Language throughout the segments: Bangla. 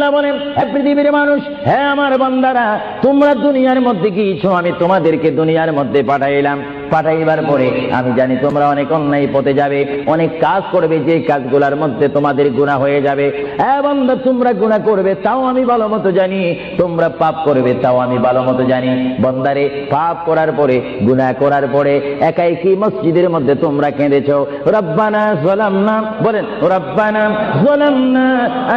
আল্লাহ বলেন, হে পৃথিবীর মানুষ, হে আমার বান্দারা, তোমরা দুনিয়ার মধ্যে গিয়েছো, আমি তোমাদেরকে দুনিয়ার মধ্যে পাঠাইলাম। পাঠাইবার পরে আমি জানি তোমরা অনেক অন্যায় পথে যাবে, অনেক কাজ করবে, যে কাজগুলোর মধ্যে তোমাদের গুনাহ হয়ে যাবে। হ্যাঁ বান্দা, তোমরা গুনাহ করবে তাও আমি ভালো মতো জানি, তোমরা পাপ করবে তাও আমি ভালো মতো জানি। বান্দারে, পাপ করার পরে, গুনাহ করার পরে একাই কি মসজিদের মধ্যে তোমরা কেঁদেছো, রব্বানা যালামনা, বলেন রব্বানা যালামনা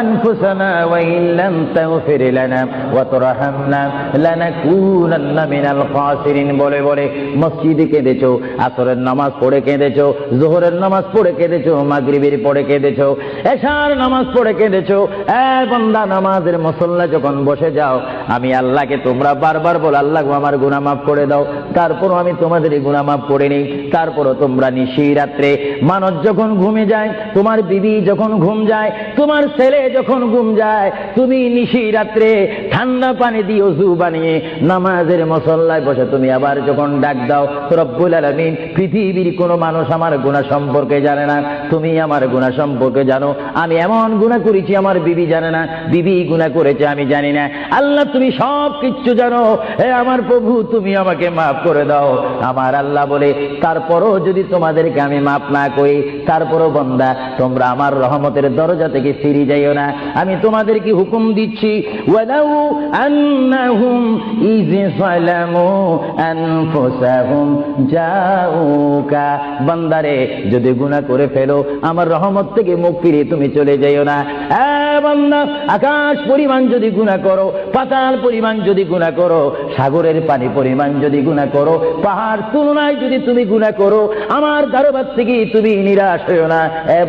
আনফুসানা ওয়া ইল্লাম তাগফির লানা ওয়া তারহামনা লানাকুনান্না মিনাল খাসিরিন বলে বলে মসজিদে কেঁদেছো, আসরের নামাজ পড়ে কেঁদেছো, যোহরের নামাজ পড়ে কেঁদেছো, মাগরিবের পড়ে কেঁদেছো, এশার নামাজ পড়ে কেঁদেছো। বান্দা, নামাজের মুসল্লা যখন বসে যাও, আমি আল্লাহকে তোমরা বারবার বল, আল্লাহ আমার গুনাহ মাফ করে দাও। তারপরও আমি তোমাদের গুনাহ মাফ করে নিই। তারপরও তোমরা নিশি রাত্রে, মানুষ যখন ঘুমে যায়, তোমার বিবি যখন ঘুম যায়, তোমার ছেলে যখন ঘুম যায়, তুমি নিশি রাত্রে ঠান্ডা পানি দিয়ে ওযু বানিয়ে নামাজের মুসল্লায় বসে তুমি আবার যখন ডাক দাও, রব্বুল আলামিন, পৃথিবীর কোনো মানুষ আমার গুনাহ সম্পর্কে জানে না, তুমি আমার গুনাহ সম্পর্কে জানো। আমি এমন গুনাহ করেছি আমার বিবি জানে না, বিবি গুনাহ করেছে আমি জানি না। আল্লাহ, তুমি সব কিচ্ছু জানো। হে আমার প্রভু, তুমি আমাকে মাফ করে দাও। আমার আল্লাহ বলে, তারপরও যদি তোমাদেরকে আমি মাফ না করি, তারপরও বান্দা, তোমরা আমার রহমতের দরজা থেকে ফিরে যাইও না। আমি তোমাদেরকে হুকুম দিচ্ছি, ওয়ালাউ আন্নাহুম ইয যালামু আনফুসাহুম জাউকা, বান্দারে, যদি গুনাহ করে ফেলো, আমার রহমত থেকে মুখ ফিরিয়ে তুমি চলে যাইও না। বান্দা, আকাশ পরিমাণ যদি গুনাহ করো, পাতাল পরিমাণ যদি গুনাহ করো, সাগরের পানি পরিমাণ যদি গুনাহ করো, পাহাড় তুলনায় যদি তুমি গুনাহ করো, আমার দরবার থেকে তুমি নিরাশ হইও না।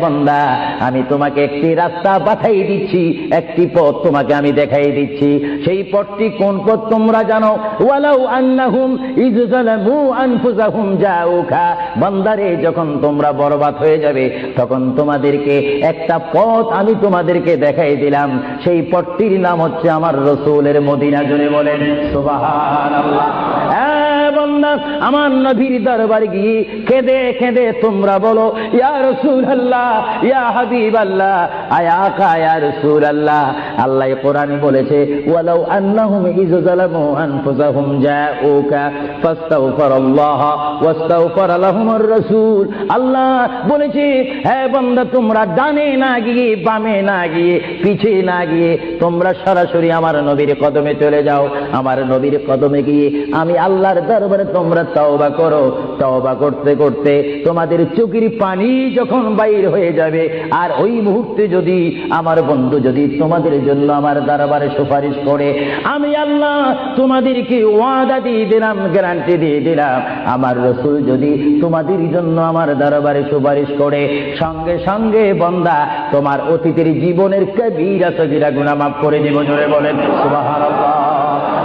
বান্দা, আমি তোমাকে একটি রাস্তা পাঠাই দিচ্ছি, একটি পথ তোমাকে আমি দেখাই দিচ্ছি। সেই পথটি কোন পথ তোমরা জানো? ওয়ালাউ আন্নাহুম ইয যালামু আনফুসাহুম জাউকা, বান্দারে, যখন তোমরা বরবাদ হয়ে যাবে, তখন তোমাদেরকে একটা পথ আমি তোমাদেরকে দেখাই দিলাম। সেই পথটির নাম হচ্ছে আমার রাসূলের মদিনা। জোরে বলেন সুবহানাল্লাহ। বান্দা, আমার নবীর দরবারে গিয়ে কেঁদে কেঁদে তোমরা বলো, ইয়া রাসূলুল্লাহ, ইয়া হাবিবাল্লাহ, আয়াকা ইয়া রাসূলুল্লাহ। আল্লাহ কোরআনে বলেছে, ওয়ালাউ আন্নাহুম ইয যালামু আনফুসাহুম জাউকা ফাস্তাগফিরুল্লাহ ওয়াস্তাগফার লাহুমুর রাসূল। আল্লাহ বলেছে, হে বান্দা, তোমরা ডানে না গিয়ে, বামে না গিয়ে, পিছে না গিয়ে, তোমরা সরাসরি আমার নবীর কদমে চলে যাও। আমার নবীর কদমে গিয়ে আমি আল্লাহর দরবারে তোমরা তওবা করো। তওবা করতে করতে তোমাদের চোখের পানি যখন বাইর হয়ে যাবে, আর ওই মুহূর্তে যদি আমার বন্ধু যদি তোমাদের জন্য আমার দরবারে সুপারিশ করে, আমি আল্লাহ তোমাদেরকে ওয়াদা দিয়ে দিলাম, গ্যারান্টি দিয়ে দিলাম, আমার রাসূল যদি তোমাদের জন্য আমার দরবারে সুপারিশ করে, সঙ্গে সঙ্গে বান্দা, তোমার অতীতের জীবনের কবিরা সগীরা গুনাহ মাফ করে দিব। জোরে বলেন সুবহানাল্লাহ।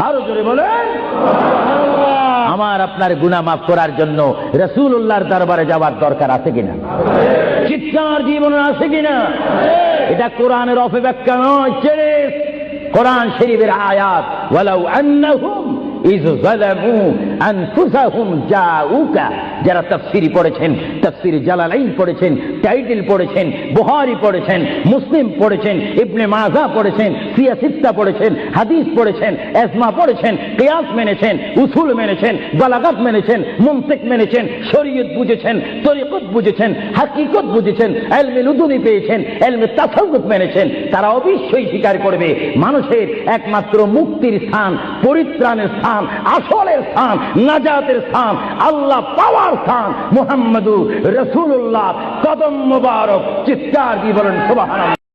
আরো জোরে বলেন। আমার আপনার গুনাহ মাফ করার জন্য রাসূলুল্লাহর দরবারে যাওয়ার দরকার আছে কিনা? চিৎকার জীবনে আছে কিনা? এটা কোরআনের অপব্যাখ্যা নয়, কোরআন শরীফের আয়াত। ওয়ালাউ আন্নাহুম ইয যালামু আনফুসাহুম জাউকা, যারা তাফসীর পড়েছেন, তাফসীর জালালাইন পড়েছেন, টাইটেল পড়েছেন, বুখারী পড়েছেন, মুসলিম পড়েছেন, ইবনে মাজাহ পড়েছেন, সিয়াসিত্তা পড়েছেন, হাদিস পড়েছেন, ইজমা পড়েছেন, কিয়াস মেনেছেন, উসুল মেনেছেন, বালাগাত মেনেছেন, মুনতিক মেনেছেন, শরীয়ত বুঝেছেন, তরিকত বুঝেছেন, হাকিকত বুঝেছেন, ইলমে লুদুনি পেয়েছেন, ইলমে তাসাউফ মেনেছেন, তারা অবশ্যই স্বীকার করবে মানুষের একমাত্র মুক্তির স্থান, পরিত্রাণের স্থান, আসলের স্থান, নাজাতের স্থান, আল্লাহ পাওয়ার স্থান মুহাম্মদুর রাসূলুল্লাহ কদম মুবারক। চিৎকার দিয়ে বলেন সুবহানাল্লাহ।